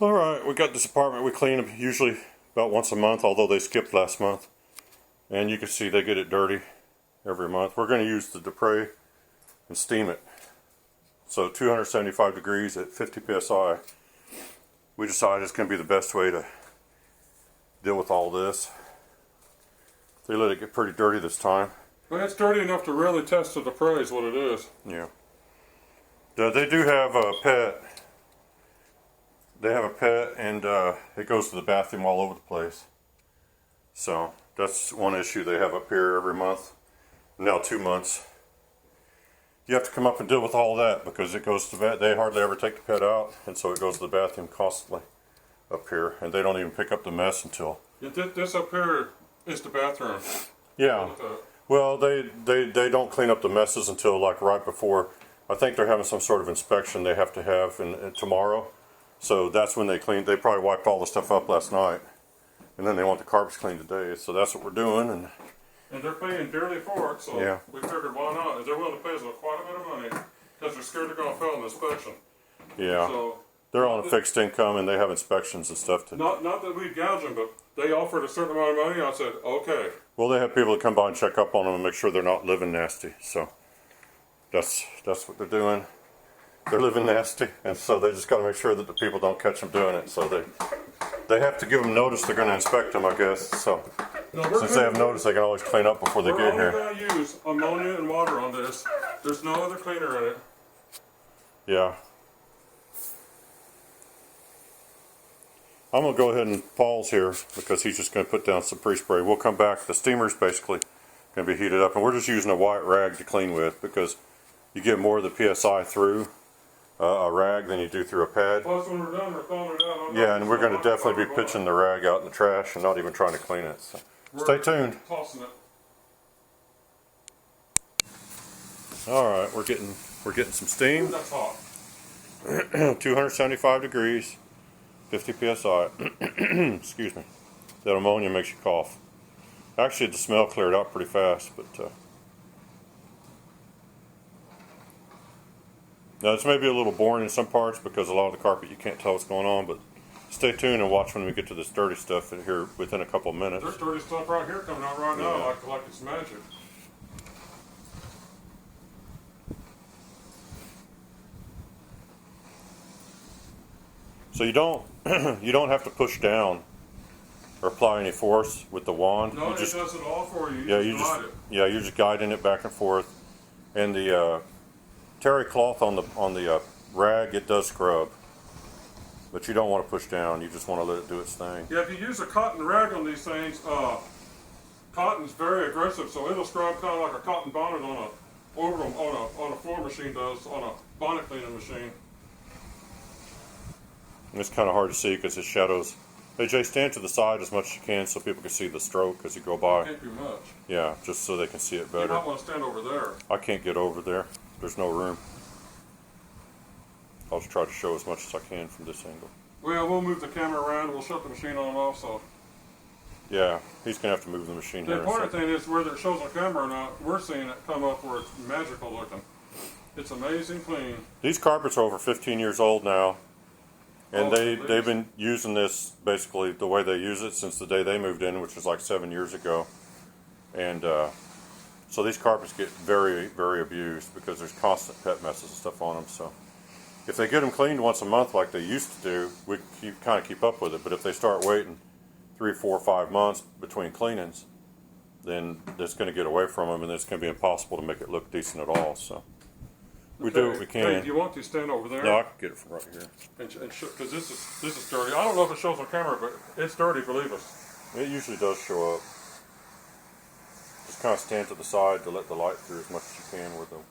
Alright, we got this apartment we clean usually about once a month, although they skipped last month. And you can see they get it dirty every month. We're going to use the Dupray and steam it. So 275 degrees at 50 psi. We decided it's going to be the best way to deal with all this. They let it get pretty dirty this time. Well, it's dirty enough to really test the Dupray is what it is. Yeah. They do have a pet. They have a pet, and it goes to the bathroom all over the place. So that's one issue they have up here every month. Now 2 months. You have to come up and deal with all that because it goes to the they hardly ever take the pet out, and so it goes to the bathroom constantly up here, and they don't even pick up the mess until. Yeah, this up here is the bathroom. Yeah. Well, they don't clean up the messes until like right before. I think they're having some sort of inspection they have to have in tomorrow. So that's when they clean. They probably wiped all the stuff up last night, and then they want the carpets cleaned today. So that's what we're doing. And they're paying dearly for it, so yeah. We figured why not? If they're willing to pay us quite a bit of money, because they're scared they're going to fail an inspection. Yeah. So they're on a fixed income, and they have inspections and stuff to. Not that we gouge them, but they offered a certain amount of money. I said okay. Well, they have people that come by and check up on them and make sure they're not living nasty. So that's what they're doing. They're living nasty, and so they just got to make sure that the people don't catch them doing it. So they have to give them notice they're going to inspect them, I guess. So since they have notice, they can always clean up before they get here. We're only going to use ammonia and water on this. There's no other cleaner in it. Yeah. I'm going to go ahead and pause here because he's just going to put down some pre-spray. We'll come back. The steamer's basically going to be heated up, and we're just using a white rag to clean with because you get more of the PSI through a rag than you do through a pad. Plus, when we're done, we're throwing it out. Yeah, and we're going to definitely be pitching the rag out in the trash and not even trying to clean it. So stay tuned. Tossing it. All right, we're getting some steam. Ooh, that's hot. 275 degrees, 50 psi. Excuse me. That ammonia makes you cough. Actually, the smell cleared out pretty fast, but. Now, this may be a little boring in some parts because a lot of the carpet you can't tell what's going on, but stay tuned and watch when we get to this dirty stuff in here within a couple of minutes. There's dirty stuff right here coming out right now, like it's magic. So you don't have to push down or apply any force with the wand. No, it does it all for you. You're just guiding it back and forth, and the terry cloth on the rag, it does scrub, but you don't want to push down. You just want to let it do its thing. Yeah, if you use a cotton rag on these things, cotton's very aggressive, so it'll scrub kind of like a cotton bonnet on a floor machine does on a bonnet cleaning machine. And it's kind of hard to see because it shadows. Hey Jay, stand to the side as much as you can so people can see the stroke as you go by. Can't do much. Yeah, just so they can see it better. You might want to stand over there. I can't get over there. There's no room. I'll just try to show as much as I can from this angle. Well, we'll move the camera around. We'll shut the machine on and off. So. Yeah, he's gonna have to move the machine here. The important thing is whether it shows on camera or not, we're seeing it come up where it's magical looking. It's amazing clean. These carpets are over 15 years old now. And they've been using this basically the way they use it since the day they moved in, which was like 7 years ago. And so these carpets get very, very abused because there's constant pet messes and stuff on them. So if they get them cleaned once a month like they used to do, we can kind of keep up with it. But if they start waiting 3, 4, 5 months between cleanings, then it's going to get away from them, and it's going to be impossible to make it look decent at all. So. We do what we can. Hey, do you want to stand over there? No, I can get it from right here. Because this is dirty. I don't know if it shows on camera, but it's dirty, believe us. It usually does show up. Just kind of stand to the side to let the light through as much as you can with them.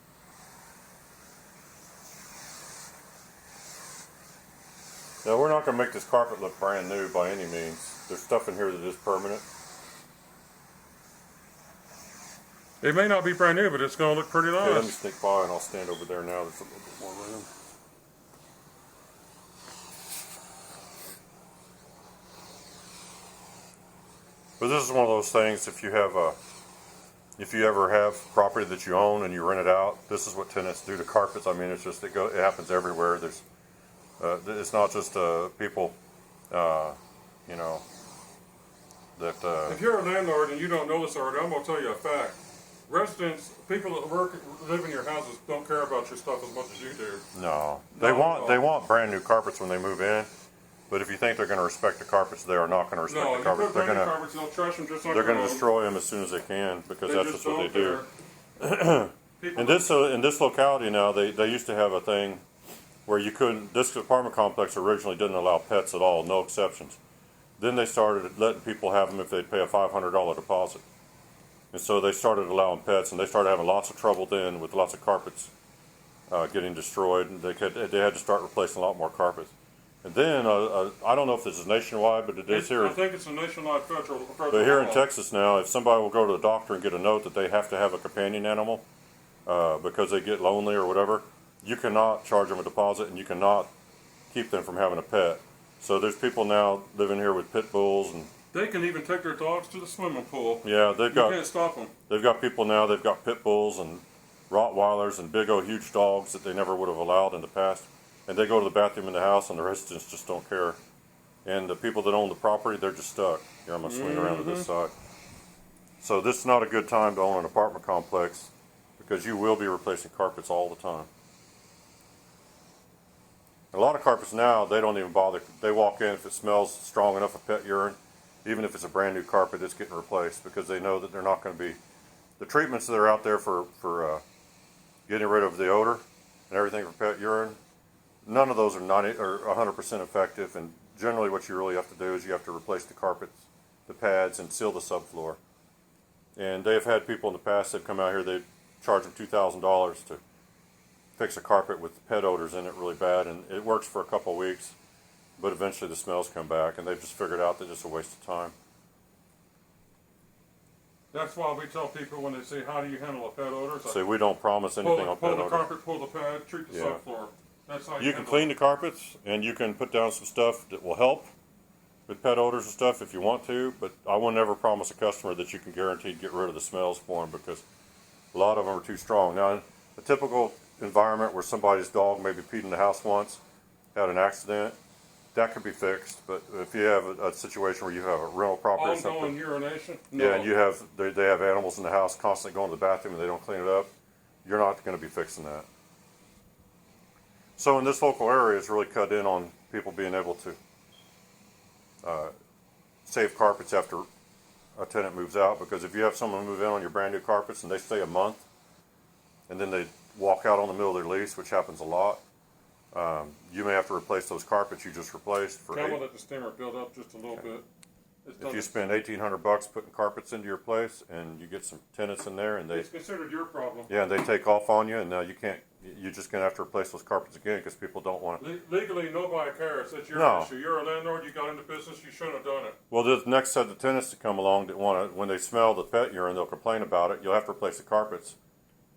Now, we're not going to make this carpet look brand new by any means. There's stuff in here that is permanent. It may not be brand new, but it's going to look pretty nice. Okay, let me sneak by and I'll stand over there now. There's a little bit more room. But this is one of those things, if you ever have property that you own and you rent it out, this is what tenants do to carpets. I mean, it's just, it happens everywhere. There's It's not just people, you know, that. If you're a landlord and you don't know this already, I'm going to tell you a fact. Residents, people that live in your houses don't care about your stuff as much as you do. No, they want brand new carpets when they move in. But if you think they're going to respect the carpets, they are not going to respect the carpets. They're going to carpets, they'll trash them just like they're going to destroy them as soon as they can because that's just what they do. In this locality now, they used to have a thing where you couldn't. This apartment complex originally didn't allow pets at all, no exceptions. Then they started letting people have them if they'd pay a $500 deposit, and so they started allowing pets, and they started having lots of trouble then with lots of carpets getting destroyed. And they had to start replacing a lot more carpets. And then, I don't know if this is nationwide, but it is here. I think it's a nationwide federal But here in law. Texas now, if somebody will go to the doctor and get a note that they have to have a companion animal because they get lonely or whatever, you cannot charge them a deposit and you cannot keep them from having a pet. So there's people now living here with pit bulls and they can even take their dogs to the swimming pool. yeah, You can't stop them. they've got people now. They've got pit bulls and Rottweilers and big old huge dogs that they never would have allowed in the past. And they go to the bathroom in the house, and the residents just don't care. And the people that own the property, they're just stuck. Here, I'm going to swing around to this side. So this is not a good time to own an apartment complex because you will be replacing carpets all the time. A lot of carpets now, they don't even bother. They walk in, if it smells strong enough of pet urine, even if it's a brand new carpet, it's getting replaced because they know that they're not going to be. The treatments that are out there for getting rid of the odor and everything for pet urine, none of those are 90 or 100% effective, and generally what you really have to do is you have to replace the carpets, the pads, and seal the subfloor. And they have had people in the past that come out here, they charge them $2,000 to fix a carpet with pet odors in it really bad, and it works for a couple of weeks, but eventually the smells come back, and they've just figured out that it's just a waste of time. That's why we tell people when they say, how do you handle a pet odor? So we don't promise anything on pet pull the odor. carpet, pull the pad, treat the subfloor. That's how You can clean the carpets, and you can put down some stuff that will help with pet odors and stuff if you want to, but I will never promise a customer that you can guaranteed get rid of the smells for them because a lot of them are too strong. Now, a typical environment where somebody's dog maybe peed in the house once, had an accident, that could be fixed. But if you have a situation where you have a rental property or something, ongoing urination, no. yeah, and you have they have animals in the house constantly going to the bathroom and they don't clean it up, you're not going to be fixing that. So in this local area, it's really cut in on people being able to save carpets after a tenant moves out, because if you have someone move in on your brand new carpets and they stay a month and then they walk out on the middle of their lease, which happens a lot, you may have to replace those carpets you just replaced for Can we let the steamer build up just a little bit? if you spend $1,800 putting carpets into your place and you get some tenants in there and it's considered your problem. yeah, and they take off on you, and now you can't. You're just gonna have to replace those carpets again because people don't want it. Legally, nobody cares. It's your issue. You're a landlord. You got into business. You shouldn't have done it. Well, the next set of tenants to come along that want to, when they smell the pet urine, they'll complain about it. You'll have to replace the carpets.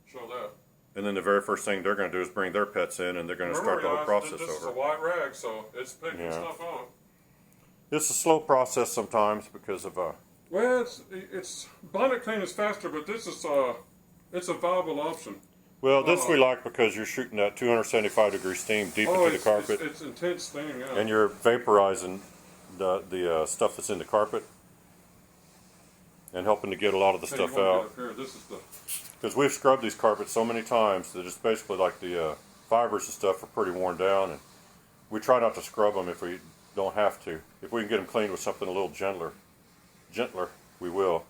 Show that. And then the very first thing they're going to do is bring their pets in, and they're going to start the whole process this over. This is a white rag, so it's picking stuff up. It's a slow process sometimes because of Well, it's bonnet clean is faster, but this is it's a viable option. well, this we like because you're shooting that 275-degree steam deep into the carpet. It's intense steam, yeah. And you're vaporizing the stuff that's in the carpet and helping to get a lot of the stuff out. This is the. Because we've scrubbed these carpets so many times that it's basically like the fibers and stuff are pretty worn down, and we try not to scrub them if we don't have to. If we can get them cleaned with something a little gentler, we will.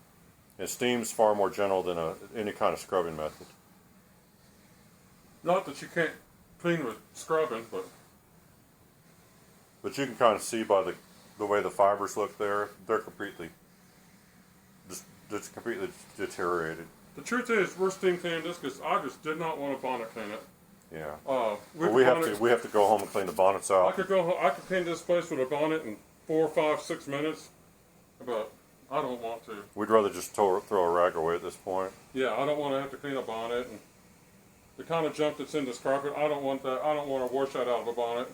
And steam's far more gentle than any kind of scrubbing method. Not that you can't clean with scrubbing, but you can kind of see by the way the fibers look there, they're completely deteriorated. The truth is, we're steam cleaning this because I just did not want to bonnet clean it. Yeah. Well, we have to go home and clean the bonnets out. I could clean this place with a bonnet in 4, 5, 6 minutes, but I don't want to. We'd rather just throw a rag away at this point. Yeah, I don't want to have to clean a bonnet, and the kind of junk that's in this carpet, I don't want that. I don't want to wash that out of a bonnet.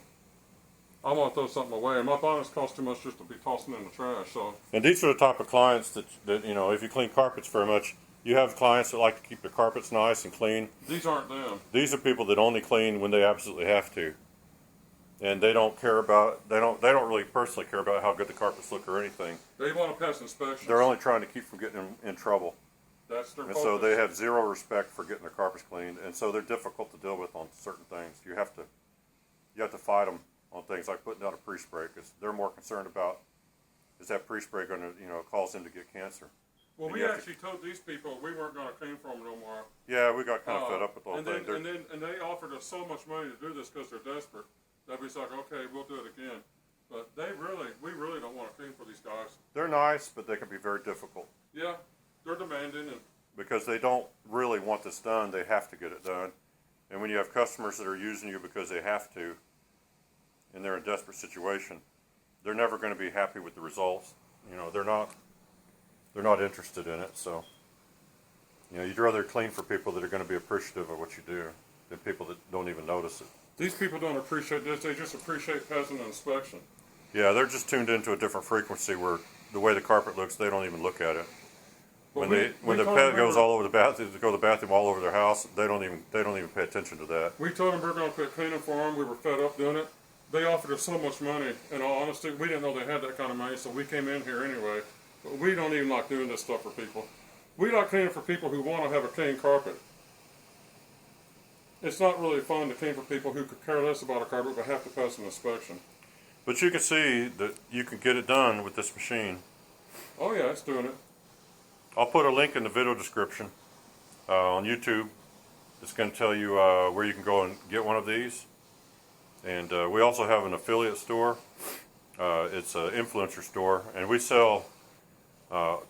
I want to throw something away, and my bonnets cost too much just to be tossing in the trash. So. And these are the type of clients that if you clean carpets very much, you have clients that like to keep their carpets nice and clean. These aren't them. These are people that only clean when they absolutely have to. and they don't care about they don't really personally care about how good the carpets look or anything. They want to pass inspections. They're only trying to keep from getting in trouble. That's their And focus. so they have zero respect for getting their carpets cleaned, and so they're difficult to deal with on certain things. You have to fight them on things like putting down a pre-spray, because they're more concerned about, is that pre-spray going to cause them to get cancer. Well, and we you have actually told these people we weren't going to clean for them no more. Yeah, we got kind of fed up with the whole and thing. then and they offered us so much money to do this because they're desperate that we was like, okay, we'll do it again. But we really don't want to clean for these guys. They're nice, but they can be very difficult. Yeah, they're demanding, and because they don't really want this done, they have to get it done. And when you have customers that are using you because they have to, and they're in a desperate situation, they're never going to be happy with the results. They're not interested in it. So, you'd rather clean for people that are going to be appreciative of what you do than people that don't even notice it. these people don't appreciate this. They just appreciate passing an inspection. Yeah, they're just tuned into a different frequency where the way the carpet looks, they don't even look at it. But When the pet goes all over the bathroom, to go to the bathroom all over their house, they don't even pay attention to that. We told them we were going to quit cleaning for them. We were fed up doing it. They offered us so much money. In all honesty, we didn't know they had that kind of money, so we came in here anyway. But we don't even like doing this stuff for people. We like cleaning for people who want to have a clean carpet. It's not really fun to clean for people who could care less about a carpet but have to pass an inspection. But you can see that you can get it done with this machine. Oh yeah, it's doing it. I'll put a link in the video description on YouTube. It's going to tell you where you can go and get one of these. And we also have an affiliate store. It's an influencer store, and we sell. I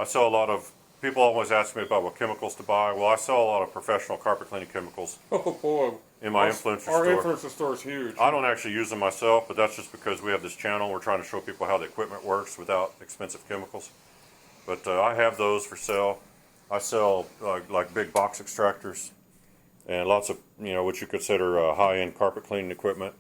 sell a lot of. People always ask me about what chemicals to buy. Well, I sell a lot of professional carpet cleaning chemicals Oh boy. in my influencer Our store. influencer store is huge. I don't actually use them myself, but that's just because we have this channel. We're trying to show people how the equipment works without expensive chemicals. But I have those for sale. I sell like big box extractors and lots of, what you consider high-end carpet cleaning equipment.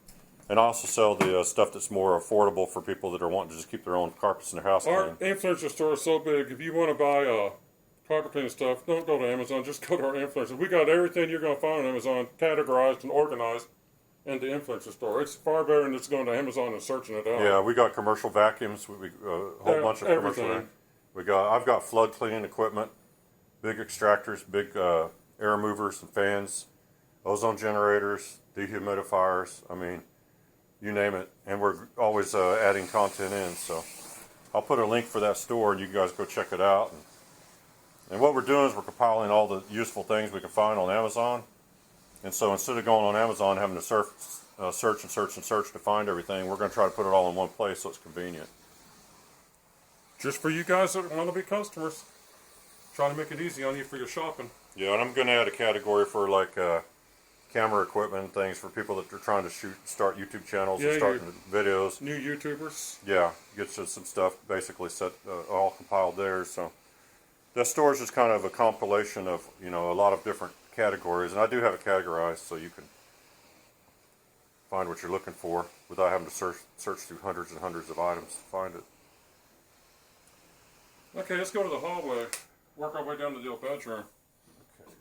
And I also sell the stuff that's more affordable for people that are wanting to just keep their own carpets in their house Our clean. influencer store is so big. If you want to buy carpet cleaning stuff, don't go to Amazon. Just go to our influencer. We got everything you're going to find on Amazon categorized and organized in the influencer store. It's far better than just going to Amazon and searching it out. Yeah, we got commercial vacuums. We a whole bunch of commercial. Everything. I've got flood cleaning equipment, big extractors, big air movers and fans, ozone generators, dehumidifiers. I mean, you name it. And we're always adding content in. So I'll put a link for that store, and you guys go check it out. And what we're doing is we're compiling all the useful things we can find on Amazon. And so instead of going on Amazon having to search to find everything, we're going to try to put it all in one place so it's convenient. Just for you guys that want to be customers. Trying to make it easy on you for your shopping. Yeah, and I'm going to add a category for like camera equipment and things for people that are trying to start YouTube channels and start videos. New YouTubers. Yeah, get some stuff basically set all compiled there. So that store is just kind of a compilation of a lot of different categories, and I do have it categorized so you can find what you're looking for without having to search through hundreds and hundreds of items to find it. Okay, let's go to the hallway. Work our way down to the old bedroom.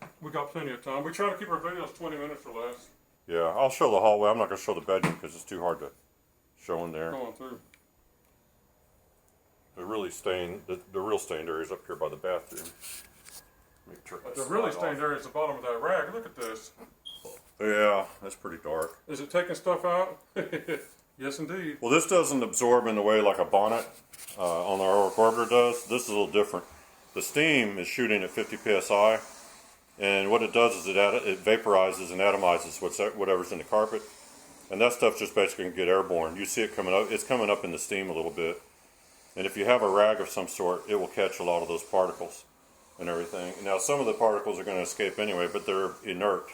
Okay. We got plenty of time. We try to keep our videos 20 minutes or less. Yeah, I'll show the hallway. I'm not going to show the bedroom because it's too hard to show in there. Going through. The real stained area is up here by the bathroom. Let me turn But this the really slide stained off. area is the bottom of that rag. Look at this. Yeah, that's pretty dark. Is it taking stuff out? Yes, indeed. Well, this doesn't absorb in the way like a bonnet on our orbiter does. This is a little different. The steam is shooting at 50 psi, and what it does is it vaporizes and atomizes whatever's in the carpet, and that stuff just basically can get airborne. You see it coming up. It's coming up in the steam a little bit, and if you have a rag of some sort, it will catch a lot of those particles and everything. Now, some of the particles are going to escape anyway, but they're inert.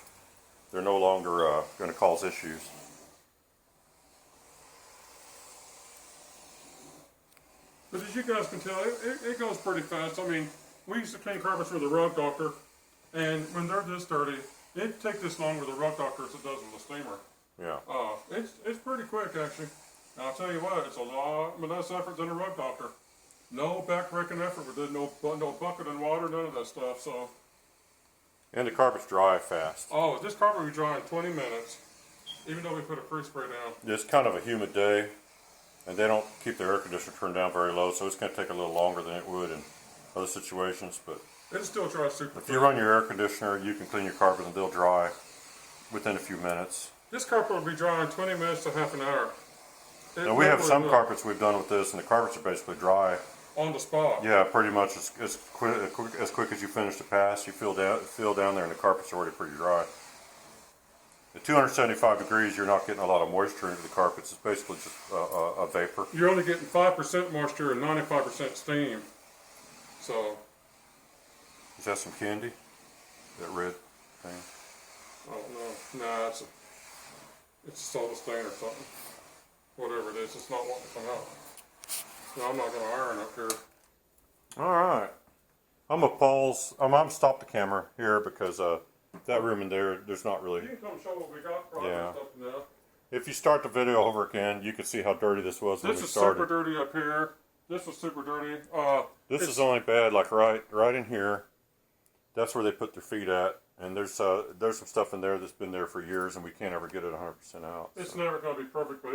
They're no longer going to cause issues. But as you guys can tell, it goes pretty fast. I mean, we used to clean carpets with a rug doctor, and when they're this dirty, it takes this long with a rug doctor as it does with a steamer. Yeah. It's pretty quick, actually. And I'll tell you what, it's a lot less effort than a rug doctor. No back-breaking effort. We did no bucket and water, none of that stuff. So. And the carpets dry fast. Oh, this carpet we dry in 20 minutes. Even though we put a freeze spray down. It's kind of a humid day, and they don't keep their air conditioner turned down very low, so it's going to take a little longer than it would in other situations. But It'll still dry super if you run your air conditioner, you can clean your carpet and they'll dry within a few minutes. This carpet will be dry in 20 minutes to half an hour. Now we have some carpets we've done with this, and the carpets are basically dry. On the spot. Yeah, pretty much as quick as you finish the pass, you feel down there, and the carpet's already pretty dry. At 275 degrees, you're not getting a lot of moisture into the carpets. It's basically just a vapor. You're only getting 5% moisture and 95% steam. So. Is that some candy? That red thing? I don't know. Nah, it's a soda stain or something. Whatever it is, it's not wanting to come out. No, I'm not going to iron up here. All right. I'm gonna pause. I'm gonna stop the camera here because that room in there, there's not really. You can come show what we got. Yeah. Stuff now. If you start the video over again, you can see how dirty this was when we This is started. super dirty up here. This was super dirty. This is only bad, like right in here. That's where they put their feet at, and there's some stuff in there that's been there for years, and we can't ever get it 100% out. It's never going to be perfect, but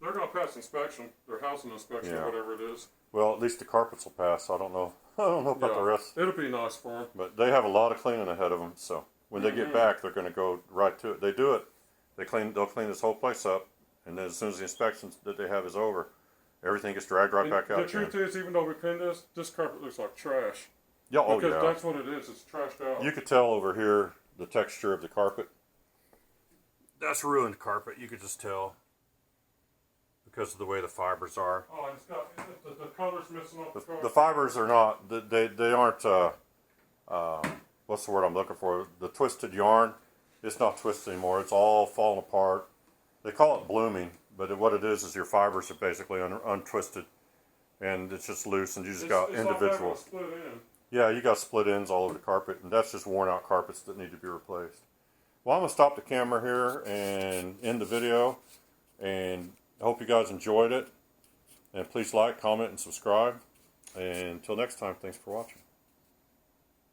they're going to pass inspection, their housing inspection, Yeah. or whatever it is. Well, at least the carpets will pass. I don't know. I don't know about the rest. It'll be nice for them. But they have a lot of cleaning ahead of them, so when they get back, they're going to go right to it. They do it. They'll clean this whole place up, and then as soon as the inspection that they have is over, everything gets dragged right back out. The truth is, even though we cleaned this carpet looks like trash. Yeah, oh because yeah. that's what it is. It's trashed out. You could tell over here the texture of the carpet. That's ruined carpet. You could just tell because of the way the fibers are. Oh, and it's got the color's missing off the carpet. The fibers are not. They aren't. What's the word I'm looking for? The twisted yarn. It's not twisted anymore. It's all falling apart. They call it blooming, but what it is your fibers are basically untwisted, and it's just loose, and you just got individual. It's split in. Yeah, you got split ends all over the carpet, and that's just worn out carpets that need to be replaced. Well, I'm going to stop the camera here and end the video, and I hope you guys enjoyed it. And please like, comment, and subscribe. And until next time, thanks for watching.